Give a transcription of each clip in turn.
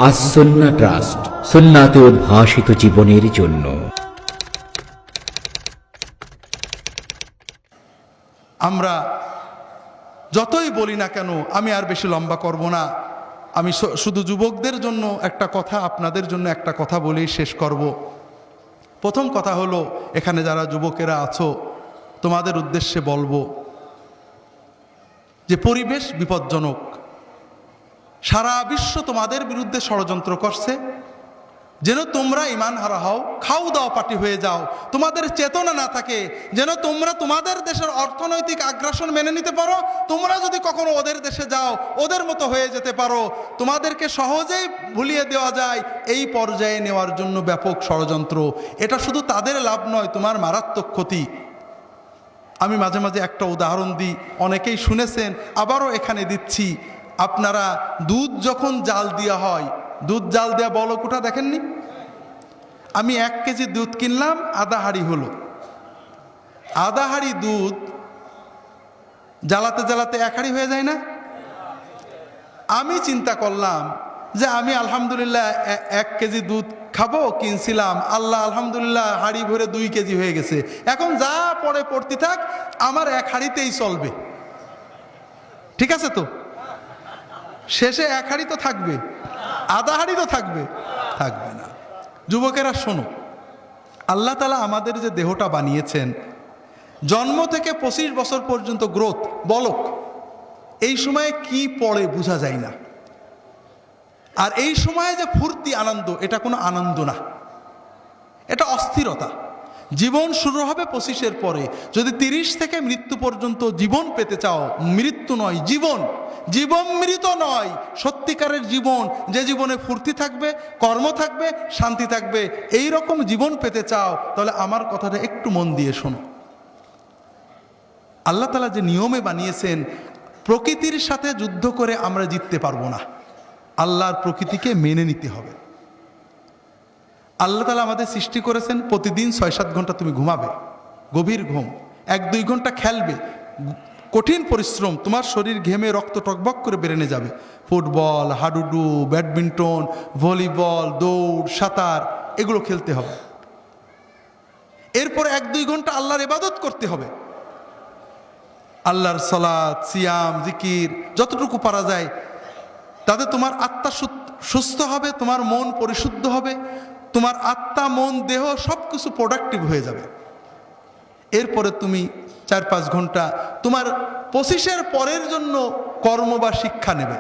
As Sunnah trust, সুন্নাতে উদ্ভাসিত জীবনের জন্য। আমরা যতই বলি না কেন, আমি আর বেশি লম্বা করব না, আমি শুধু যুবকদের জন্য একটা কথা, আপনাদের জন্য একটা কথা বলেই শেষ করব। প্রথম কথা হলো, এখানে যারা যুবকেরা আছো তোমাদের উদ্দেশ্যে বলবো যে পরিবেশ বিপজ্জনক। সারা বিশ্ব তোমাদের বিরুদ্ধে ষড়যন্ত্র করছে যেন তোমরা ঈমান হারা হও, খাও দাও পার্টি হয়ে যাও, তোমাদের চেতনা না থাকে, যেন তোমরা তোমাদের দেশের অর্থনৈতিক আগ্রাসন মেনে নিতে পারো, তোমরা যদি কখনো ওদের দেশে যাও ওদের মতো হয়ে যেতে পারো, তোমাদেরকে সহজেই ভুলিয়ে দেওয়া যায়, এই পর্যায়ে নেওয়ার জন্য ব্যাপক ষড়যন্ত্র। এটা শুধু তাদের লাভ নয়, তোমার মারাত্মক ক্ষতি। আমি মাঝে মাঝে একটা উদাহরণ দিই, অনেকেই শুনেছেন, আবারও এখানে দিচ্ছি। আপনারা দুধ যখন জাল দেওয়া হয়, দুধ জাল দেওয়া বলকুটা দেখেননি? আমি 1 কেজি দুধ কিনলাম, আধা হাঁড়ি হলো। আধা হাঁড়ি দুধ জ্বালাতে জ্বালাতে 1 হাঁড়ি হয়ে যায় না? আমি চিন্তা করলাম যে আমি আলহামদুলিল্লাহ 1 কেজি দুধ খাবো, কিনছিলাম, আল্লাহ আলহামদুলিল্লাহ হাঁড়ি ভরে 2 কেজি হয়ে গেছে। এখন যা পড়ে পড়তে থাক, আমার 1 হাঁড়িতেই চলবে। ঠিক আছে তো? শেষে 1 হাঁড়ি তো থাকবে, আধা হাঁড়ি তো থাকবে না। যুবকেরা শোনো, আল্লাহ তাআলা আমাদের যে দেহটা বানিয়েছেন, জন্ম থেকে 25 বছর পর্যন্ত গ্রোথ, বলক, এই সময়ে কি পড়ে বোঝা যায় না। আর এই সময়ে যে ফুর্তি আনন্দ, এটা কোনো আনন্দ না, এটা অস্থিরতা। জীবন শুরু হবে 25-এর পরে। যদি 30 থেকে মৃত্যু পর্যন্ত জীবন পেতে চাও, মৃত্যু নয় জীবন, জীবন মৃত নয়, সত্যিকারের জীবন, যে জীবনে ফুর্তি থাকবে, কর্ম থাকবে, শান্তি থাকবে, এই রকম জীবন পেতে চাও, তাহলে আমার কথাটা একটু মন দিয়ে শোনো। আল্লাহ তাআলা যে নিয়মে বানিয়েছেন, প্রকৃতির সাথে যুদ্ধ করে আমরা জিততে পারবো না, আল্লাহর প্রকৃতিকে মেনে নিতে হবে। আল্লাহ তাআলা আমাদের সৃষ্টি করেছেন, প্রতিদিন 6-7 ঘন্টা তুমি ঘুমাবে, গভীর ঘুম, 1-2 ঘন্টা খেলবে, কঠিন পরিশ্রম, তোমার শরীর ঘেমে রক্ত টকবক করে বেরেনে যাবে। ফুটবল, হাডুডু, ব্যাডমিন্টন, ভলিবল, দৌড়, সাঁতার, এগুলো খেলতে হবে। এরপর 1-2 ঘন্টা আল্লাহর ইবাদত করতে হবে, আল্লাহর সালাত, সিয়াম, জিকির, যতটুকু পারা যায়। তাতে তোমার আত্মা সুস্থ হবে, তোমার মন পরিশুদ্ধ হবে, তোমার আত্মা, মন, দেহ সব কিছু প্রোডাক্টিভ হয়ে যাবে। এরপরে তুমি 4-5 ঘন্টা তোমার 25-এর পরের জন্য কর্ম বা শিক্ষা নেবে।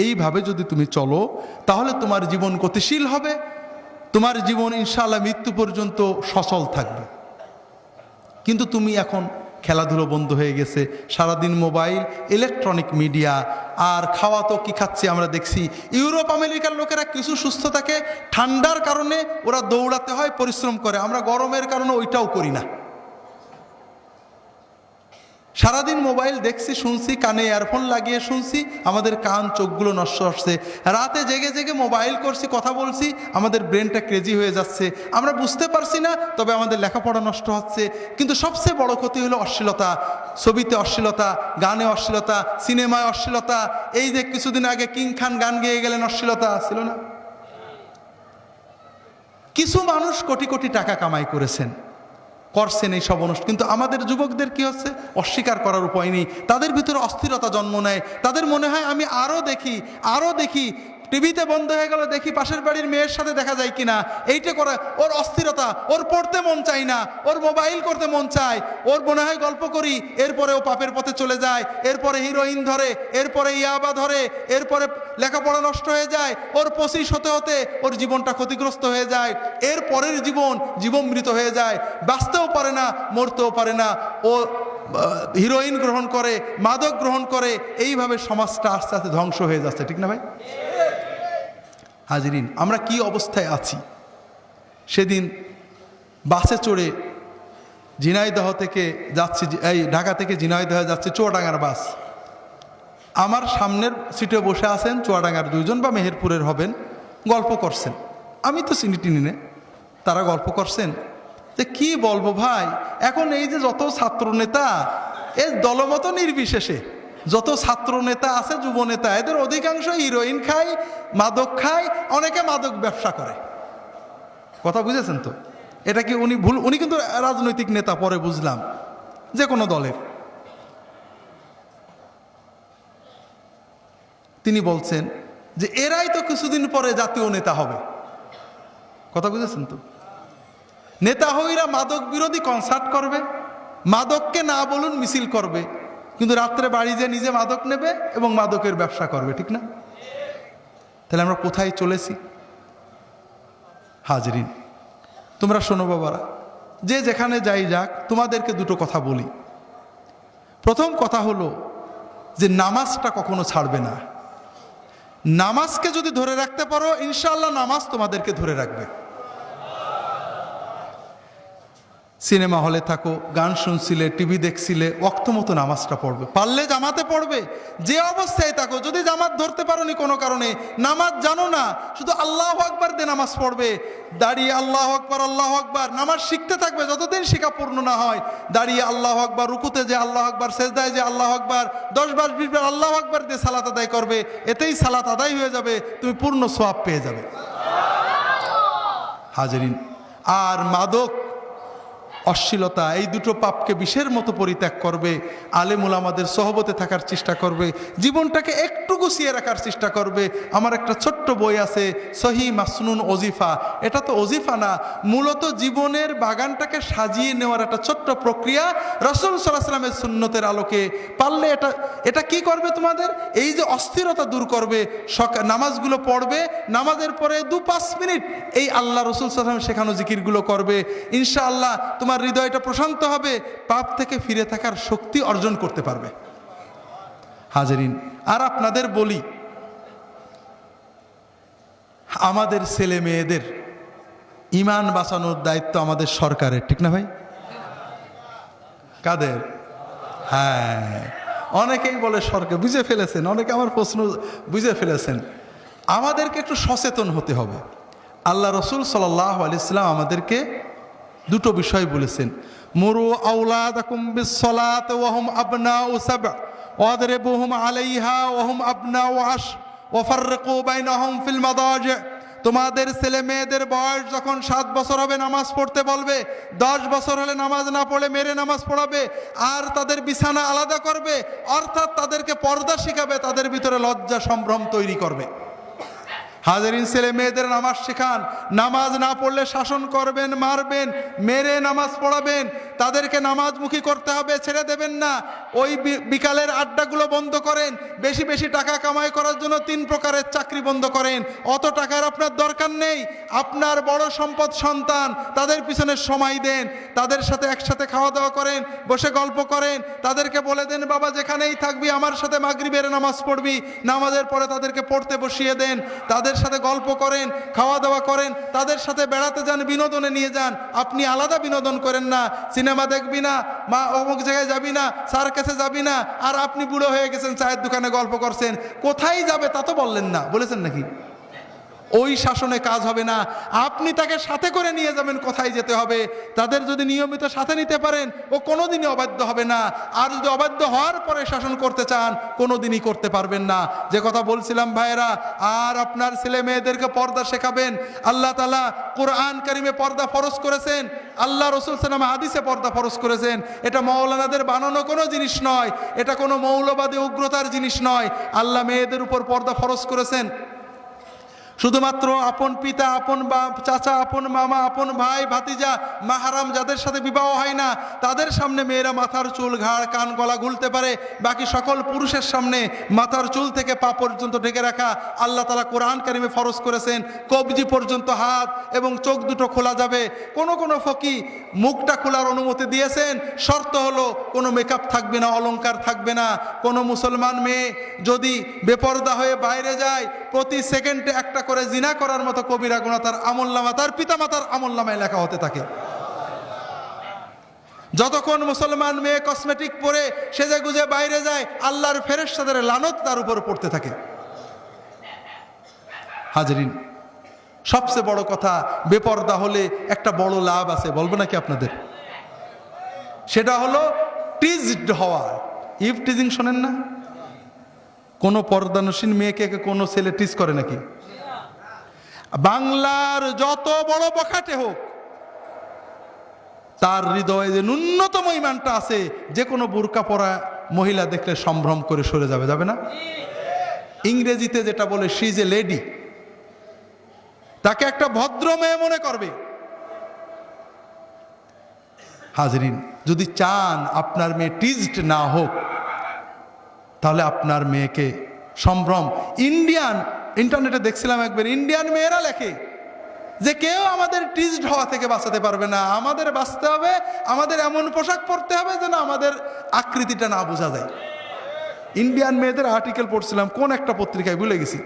এইভাবে যদি তুমি চলো, তাহলে তোমার জীবন গতিশীল হবে, তোমার জীবন ইনশাআল্লাহ মৃত্যু পর্যন্ত সচল থাকবে। কিন্তু তুমি এখন খেলাধুলো বন্ধ হয়ে গেছে, সারাদিন মোবাইল, ইলেকট্রনিক মিডিয়া, আর খাওয়া তো কি খাচ্ছি আমরা দেখছি। ইউরোপ আমেরিকার লোকেরা কিছু সুস্থ থাকে, ঠান্ডার কারণে ওরা দৌড়াতে হয়, পরিশ্রম করে, আমরা গরমের কারণে ওইটাও করি না। সারাদিন মোবাইল দেখছি, শুনছি, কানে ইয়ারফোন লাগিয়ে শুনছি, আমাদের কান চোখগুলো নষ্ট হচ্ছে। রাতে জেগে জেগে মোবাইল করছি, কথা বলছি, আমাদের ব্রেনটা ক্রেজি হয়ে যাচ্ছে, আমরা বুঝতে পারছি না, তবে আমাদের লেখাপড়া নষ্ট হচ্ছে। কিন্তু সবচেয়ে বড় ক্ষতি হলো অশ্লীলতা, ছবিতে অশ্লীলতা, গানে অশ্লীলতা, সিনেমায় অশ্লীলতা। এই যে কিছুদিন আগে কিং খান গান গেয়ে গেলেন, অশ্লীলতা ছিল না? কিছু মানুষ কোটি কোটি টাকা কামাই করছেন এই সব অনুষ্ঠান, কিন্তু আমাদের যুবকদের কি হচ্ছে, অস্বীকার করার উপায় নেই। তাদের ভিতরে অস্থিরতা জন্ম নেয়, তাদের মনে হয় আমি আরও দেখি, টিভিতে বন্ধ হয়ে গেল, দেখি পাশের বাড়ির মেয়ের সাথে দেখা যায় কিনা, এইটা করে ওর অস্থিরতা, ওর পড়তে মন চায় না, ওর মোবাইল করতে মন চায়, ওর মনে হয় গল্প করি, এরপরে ও পাপের পথে চলে যায়, এরপরে হিরোইন ধরে, এরপরে ইয়াবা ধরে, এরপরে লেখাপড়া নষ্ট হয়ে যায়, ওর 25 হতে হতে ওর জীবনটা ক্ষতিগ্রস্ত হয়ে যায়, এর পরের জীবন মৃত হয়ে যায়, বাঁচতেও পারে না, মরতেও পারে না, ও হিরোইন গ্রহণ করে, মাদক গ্রহণ করে, এইভাবে সমাজটা আস্তে আস্তে ধ্বংস হয়ে যাচ্ছে। ঠিক না ভাই? হাজিরিন, আমরা কি অবস্থায় আছি। সেদিন বাসে চড়ে ঝিনাইদহ থেকে যাচ্ছি, এই ঢাকা থেকে ঝিনাইদহ যাচ্ছে চুয়াডাঙ্গার বাস। আমার সামনের সিটে বসে আছেন চুয়াডাঙ্গার 2 জন বা মেহেরপুরের হবেন, গল্প করছেন। আমি তো চিনি টিনি নে, তারা গল্প করছেন যে কি বলবো ভাই, এখন এই যে যত ছাত্র নেতা, এই দলমত নির্বিশেষে যত ছাত্র নেতা আছে, যুব নেতা, এদের অধিকাংশ হিরোইন খায়, মাদক খায়, অনেকে মাদক ব্যবসা করে। কথা বুঝেছেন তো? এটা কি উনি ভুল? উনি কিন্তু রাজনৈতিক নেতা, পরে বুঝলাম, যে কোনো দলের। তিনি বলছেন যে এরাই তো কিছুদিন পরে জাতীয় নেতা হবে। কথা বুঝেছেন তো? নেতা হইরা মাদক বিরোধী কনসার্ট করবে, মাদককে না বলুন মিছিল করবে, কিন্তু রাত্রে বাড়ি যেয়ে নিজে মাদক নেবে এবং মাদকের ব্যবসা করবে, ঠিক না? তাহলে আমরা কোথায় চলেছি? হাজরিন, তোমরা শোনো বাবারা, যে যেখানে যাই যাক, তোমাদেরকে দুটো কথা বলি। প্রথম কথা হলো যে নামাজটা কখনো ছাড়বে না। নামাজকে যদি ধরে রাখতে পারো, ইনশাআল্লাহ নামাজ তোমাদেরকে ধরে রাখবে। সিনেমা হলে থাকো, গান শুনছিলে, টিভি দেখছিলে, ওয়াক্ত মতো নামাজটা পড়বে, পারলে জামাতে পড়বে। যে অবস্থায় থাকো, যদি জামাত ধরতে পারোনি কোনো কারণে, নামাজ জানো না, শুধু আল্লাহু আকবার দিয়ে নামাজ পড়বে। দাঁড়িয়ে আল্লাহু আকবার, আল্লাহু আকবার, নামাজ শিখতে থাকবে যতদিন শিখা পূর্ণ না হয়। দাঁড়িয়ে আল্লাহু আকবার, রুকুতে যে আল্লাহু আকবার, সেজদায় যে আল্লাহু আকবার, 10 বার 20 বার আল্লাহু আকবার দিয়ে সালাত আদায় করবে। এতেই সালাত আদায় হয়ে যাবে, তুমি পূর্ণ সওয়াব পেয়ে যাবে। হাজরিন, আর মাদক, অশ্লীলতা, এই দুটো পাপকে বিষের মতো পরিত্যাগ করবে। আলেম ওলামাদের সহবতে থাকার চেষ্টা করবে, জীবনটাকে একটু গুছিয়ে রাখার চেষ্টা করবে। আমার একটা ছোট্ট বই আছে, সহি মাসনুন ওজিফা। এটা তো ওজিফা না, মূলত জীবনের বাগানটাকে সাজিয়ে নেওয়ার একটা ছোট্ট প্রক্রিয়া, রাসূল সাল্লাল্লাহু আলাইহি ওয়াসাল্লামের সুন্নতের আলোকে। পারলে এটা কি করবে? তোমাদের এই যে অস্থিরতা দূর করবে। নামাজগুলো পড়বে, নামাজের পরে 2-5 মিনিট এই আল্লাহ রাসূল সাল্লাল্লাহু আলাইহি ওয়াসাল্লাম শেখানো জিকিরগুলো করবে। ইনশাআল্লাহ তোমার হৃদয়টা প্রশান্ত হবে, পাপ থেকে ফিরে থাকার শক্তি অর্জন করতে পারবে। হাজরিন, আর আপনাদের বলি, আমাদের ছেলে মেয়েদের ঈমান বাঁচানোর দায়িত্ব আমাদের সরকারের, ঠিক না ভাই? কাদের? হ্যাঁ, অনেকেই বলে সরকার, বুঝে ফেলেছেন, অনেকে আমার প্রশ্ন বুঝে ফেলেছেন। আমাদেরকে একটু সচেতন হতে হবে। আল্লাহ রাসূল সাল্লাল্লাহু আলাইহি ওয়াসাল্লাম আমাদেরকে দুটো বিষয় বলেছেন, মুরু আওলাদাকুম বিস-সালাতি ওয়া হুম আবনাউ সাব'a ওয়াদরিবুহুম আলাইহা ওয়া হুম আবনাউ 'আশর ওয়া ফাররিকু বাইনাহুম ফিল মাদাজি'। তোমাদের ছেলে মেয়েদের বয়স যখন 7 বছর হবে নামাজ পড়তে বলবে, 10 বছর হলে নামাজ না পড়ে মেরে নামাজ পড়াবে, আর তাদের বিছানা আলাদা করবে, অর্থাৎ তাদেরকে পর্দা শিখাবে, তাদের ভিতরে লজ্জা সম্ভ্রম তৈরি করবে। হাজারিন, ছেলে মেয়েদের নামাজ শেখান, নামাজ না পড়লে শাসন করবেন, মারবেন, মেরে নামাজ পড়াবেন, তাদেরকে নামাজমুখী করতে হবে, ছেড়ে দেবেন না। ওই বিকালের আড্ডাগুলো বন্ধ করেন, বেশি বেশি টাকা কামাই করার জন্য 3 প্রকারের চাকরি বন্ধ করেন। অত টাকার আপনার দরকার নেই, আপনার বড় সম্পদ সন্তান, তাদের পিছনে সময় দেন, তাদের সাথে একসাথে খাওয়া দাওয়া করেন, বসে গল্প করেন, তাদেরকে বলে দেন বাবা যেখানেই থাকবি আমার সাথে মাগরিবের নামাজ পড়বি, নামাজের পরে তাদেরকে পড়তে বসিয়ে দেন, তাদের সাথে গল্প করেন, খাওয়া দাওয়া করেন, তাদের সাথে বেড়াতে যান, বিনোদনে নিয়ে যান। আপনি আলাদা বিনোদন করেন না, সিনেমা দেখবি না, মা অমুক জায়গায় যাবি না, সার্কাসে যাবি না, আর আপনি বুড়ো হয়ে গেছেন, চায়ের দোকানে গল্প করছেন। কোথায় যাবে তা তো বললেন না, বলেছেন নাকি? ওই শাসনে কাজ হবে না, আপনি তাকে সাথে করে নিয়ে যাবেন কোথায় যেতে হবে। তাদের যদি নিয়মিত সাথে নিতে পারেন, ও কোনোদিনই অবাধ্য হবে না। আর যদি অবাধ্য হওয়ার পরে শাসন করতে চান, কোনোদিনই করতে পারবেন না। যে কথা বলছিলাম ভাইরা, আর আপনার ছেলে মেয়েদেরকে পর্দা শেখাবেন। আল্লাহ তাআলা কোরআন কারিমে পর্দা ফরজ করেছেন, আল্লাহ রাসূল সাল্লাল্লাহু আলাইহি ওয়াসাল্লাম হাদিসে পর্দা ফরজ করেছেন। এটা মাওলানাদের বানানো কোনো জিনিস নয়, এটা কোনো মৌলবাদী উগ্রতার জিনিস নয়। আল্লাহ মেয়েদের উপর পর্দা ফরজ করেছেন। শুধুমাত্র আপন পিতা, আপন বাপ, চাচা, আপন মামা, আপন ভাই, ভাতিজা, মাহারাম যাদের সাথে বিবাহ হয় না, তাদের সামনে মেয়েরা মাথার চুল, ঘাড়, কান, গলা খুলতে পারে। বাকি সকল পুরুষের সামনে মাথার চুল থেকে পা পর্যন্ত ঢেকে রাখা আল্লাহ তাআলা কোরআন কারিমে ফরজ করেছেন। কবজি পর্যন্ত হাত এবং চোখ দুটো খোলা যাবে। কোনো ফকি মুখটা খোলার অনুমতি দিয়েছেন, শর্ত হলো কোনো মেকআপ থাকবে না, অলংকার থাকবে না। কোনো মুসলমান মেয়ে যদি বেপরদা হয়ে বাইরে যায়, প্রতি সেকেন্ডে একটা করে জিনা করার মতো কবিরা গুনাহ তার আমলনামা, তার পিতামাতার আমলনামায় লেখা হতে থাকে। যতক্ষণ মুসলমান মেয়ে কসমেটিক পরে সেজে গুজে বাইরে যায়, আল্লাহর ফেরেশতাদের লানত তার উপর পড়তে থাকে। হাজরিন, সবচেয়ে বড় কথা, বেপরদা হলে একটা বড় লাভ আছে, বলবো নাকি আপনাদের? সেটা হলো টিজড হওয়া। ইভ টিজিং শোনেন না? কোনো পর্দানসীন মেয়েকে কোনো ছেলে টিজ করে নাকি? বাংলার যত বড় বখাটে হোক, তার হৃদয়ে যে ন্যূনতম ইমানটা আছে, যে কোনো বুরকা পরা মহিলা দেখলে সম্ভ্রম করে সরে যাবে, যাবে না? ইংরেজিতে যেটা বলে শি ইজ এ লেডি, তাকে একটা ভদ্র মেয়ে মনে করবে। হাজরিন, যদি চান আপনার মেয়ে টিজড না হোক, তাহলে আপনার মেয়েকে সম্ভ্রম। ইন্টারনেটে দেখছিলাম একবার, ইন্ডিয়ান মেয়েরা লেখে যে কেউ আমাদের টিজড হওয়া থেকে বাঁচাতে পারবে না, আমাদের বাঁচতে হবে, আমাদের এমন পোশাক পরতে হবে যেন আমাদের আকৃতিটা না বোঝা যায়। ইন্ডিয়ান মেয়েদের আর্টিকেল পড়ছিলাম কোন একটা পত্রিকায়, ভুলে গেছি।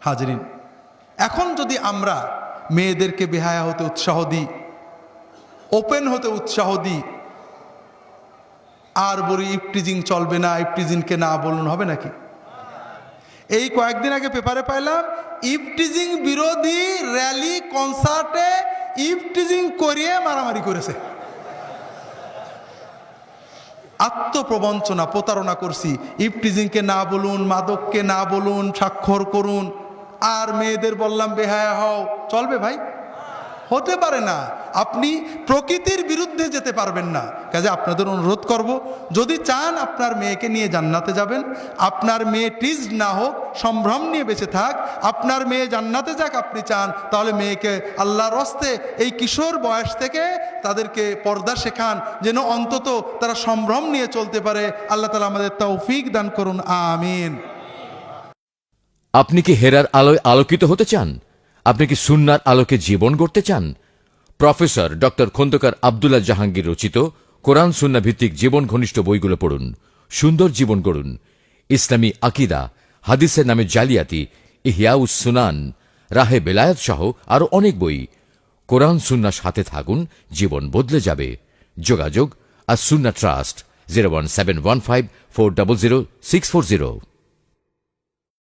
হাজরিন, এখন যদি আমরা মেয়েদেরকে বেহায়া হতে উৎসাহ দিই, ওপেন হতে উৎসাহ দিই, আর বলি ইফটিজিং চলবে না, ইফটিজিংকে না বলুন, হবে নাকি? এই কয়েকদিন আগে পেপারে পাইলাম ইফটিজিং বিরোধী র্যালি কনসার্টে ইফটিজিং করিয়ে মারামারি করেছে। আত্মপ্রবঞ্চনা, প্রতারণা করছি। ইফটিজিংকে না বলুন, মাদককে না বলুন, স্বাক্ষর করুন, আর মেয়েদের বললাম বেহায়া হও, চলবে ভাই? হতে পারে না। আপনি প্রকৃতির বিরুদ্ধে যেতে পারবেন না। কাজে আপনাদের অনুরোধ করব, যদি চান আপনার মেয়েকে নিয়ে জান্নাতে যাবেন, আপনার মেয়ে টিজড না হোক, সম্ভ্রম নিয়ে বেঁচে থাক, আপনার মেয়ে জান্নাতে যাক আপনি চান, তাহলে মেয়েকে আল্লাহর হস্তে এই কিশোর বয়স থেকে তাদেরকে পর্দা শেখান, যেন অন্তত তারা সম্ভ্রম নিয়ে চলতে পারে। আল্লাহ তাআলা আমাদের তৌফিক দান করুন, আমিন। আপনি কি হেরার আলোয় আলোকিত হতে চান? আপনি কি সুন্নার আলোকে জীবন গড়তে চান? প্রফেসর ডক্টর খন্দকার আব্দুল্লাহ জাহাঙ্গীর রচিত কোরআন সুন্নাহ ভিত্তিক জীবন ঘনিষ্ঠ বইগুলো পড়ুন, সুন্দর জীবন গড়ুন। ইসলামী আকিদা, হাদিসের নামে জালিয়াতি, ইহয়াউস সুনান, রাহে বেলায়েত সহ আরো অনেক বই। কোরআন সুন্নাহ সাথে থাকুন, জীবন বদলে যাবে। যোগাযোগ আস সুন্নাহ ট্রাস্ট 01715400640।